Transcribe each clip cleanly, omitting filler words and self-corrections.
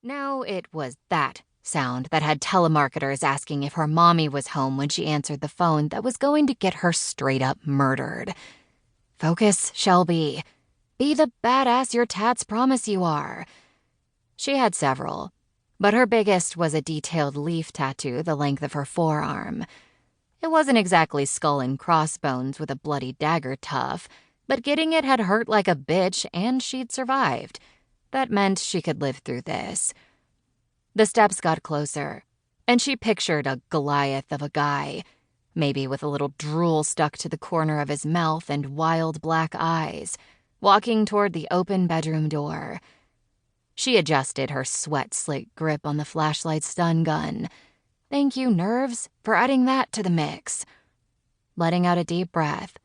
Now it was that sound that had telemarketers asking if her mommy was home when she answered the phone that was going to get her straight up murdered. Focus, Shelby. Be the badass your tats promise you are. She had several, but her biggest was a detailed leaf tattoo the length of her forearm. It wasn't exactly skull and crossbones with a bloody dagger tuff, but getting it had hurt like a bitch and she'd survived. That meant she could live through this. The steps got closer, and she pictured a Goliath of a guy, maybe with a little drool stuck to the corner of his mouth and wild black eyes, walking toward the open bedroom door. She adjusted her sweat-slick grip on the flashlight's stun gun. Thank you, nerves, for adding that to the mix. Letting out a deep breath,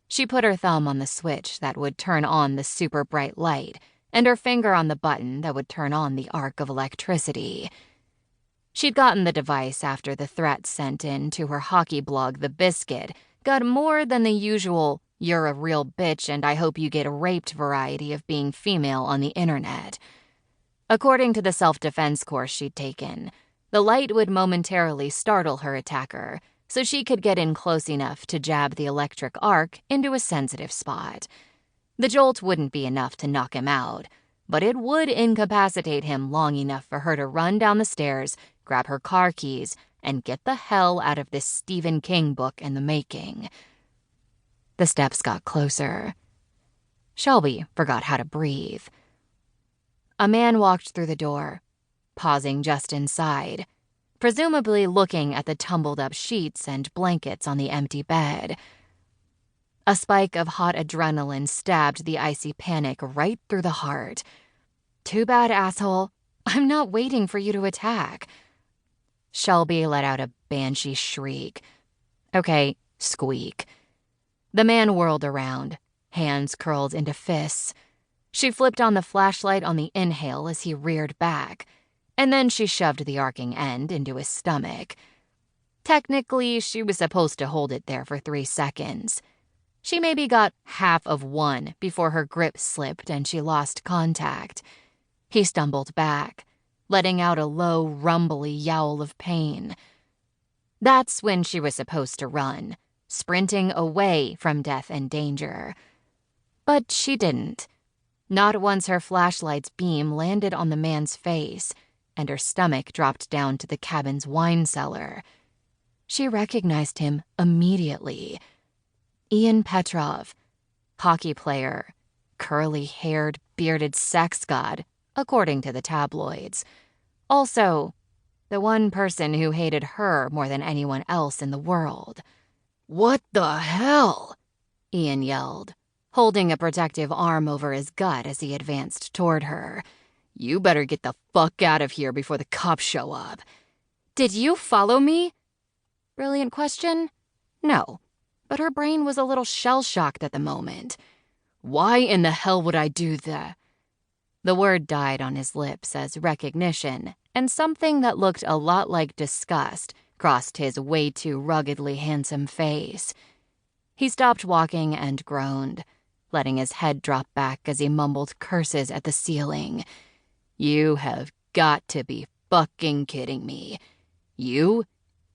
she put her thumb on the switch that would turn on the super bright light and her finger on the button that would turn on the arc of electricity. She'd gotten the device after the threat sent in to her hockey blog, The Biscuit, got more than the usual, "you're a real bitch and I hope you get raped" variety of being female on the internet. According to the self-defense course she'd taken, the light would momentarily startle her attacker so she could get in close enough to jab the electric arc into a sensitive spot. The jolt wouldn't be enough to knock him out, but it would incapacitate him long enough for her to run down the stairs, grab her car keys, and get the hell out of this Stephen King book in the making. The steps got closer. Shelby forgot how to breathe. A man walked through the door, pausing just inside, presumably looking at the tumbled-up sheets and blankets on the empty bed. A spike of hot adrenaline stabbed the icy panic right through the heart. Too bad, asshole. I'm not waiting for you to attack. Shelby let out a banshee shriek. Okay, squeak. The man whirled around, hands curled into fists. She flipped on the flashlight on the inhale as he reared back, and then she shoved the arcing end into his stomach. Technically, she was supposed to hold it there for 3 seconds. She maybe got half of one before her grip slipped and she lost contact. He stumbled back, letting out a low, rumbly yowl of pain. That's when she was supposed to run, sprinting away from death and danger. But she didn't. Not once her flashlight's beam landed on the man's face, and her stomach dropped down to the cabin's wine cellar. She recognized him immediately. Ian Petrov, hockey player, curly-haired, bearded sex god, according to the tabloids. Also, the one person who hated her more than anyone else in the world. "What the hell?" Ian yelled, holding a protective arm over his gut as he advanced toward her. "You better get the fuck out of here before the cops show up." Did you follow me? Brilliant question? No. But her brain was a little shell-shocked at the moment. Why in the hell would I do that? The word died on his lips as recognition, and something that looked a lot like disgust crossed his way too ruggedly handsome face. He stopped walking and groaned, letting his head drop back as he mumbled curses at the ceiling. You have got to be fucking kidding me. You?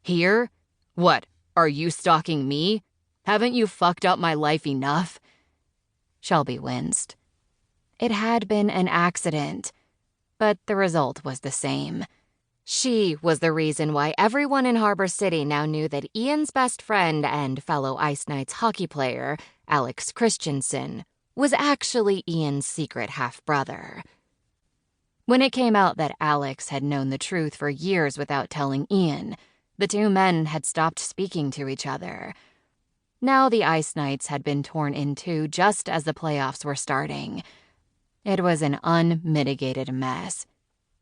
Here? What, are you stalking me? Haven't you fucked up my life enough? Shelby winced. It had been an accident, but the result was the same. She was the reason why everyone in Harbor City now knew that Ian's best friend and fellow Ice Knights hockey player, Alex Christensen, was actually Ian's secret half-brother. When it came out that Alex had known the truth for years without telling Ian, the two men had stopped speaking to each other. Now the Ice Knights had been torn in two just as the playoffs were starting. It was an unmitigated mess,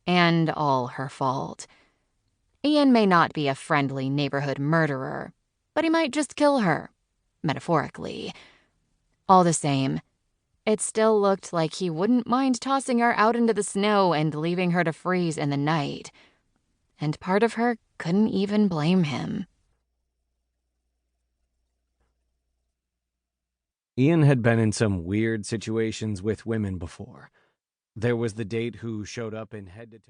and all her fault. Ian may not be a friendly neighborhood murderer, but he might just kill her, metaphorically. All the same, it still looked like he wouldn't mind tossing her out into the snow and leaving her to freeze in the night. And part of her couldn't even blame him. Ian had been in some weird situations with women before. There was the date who showed up in head-to-toe...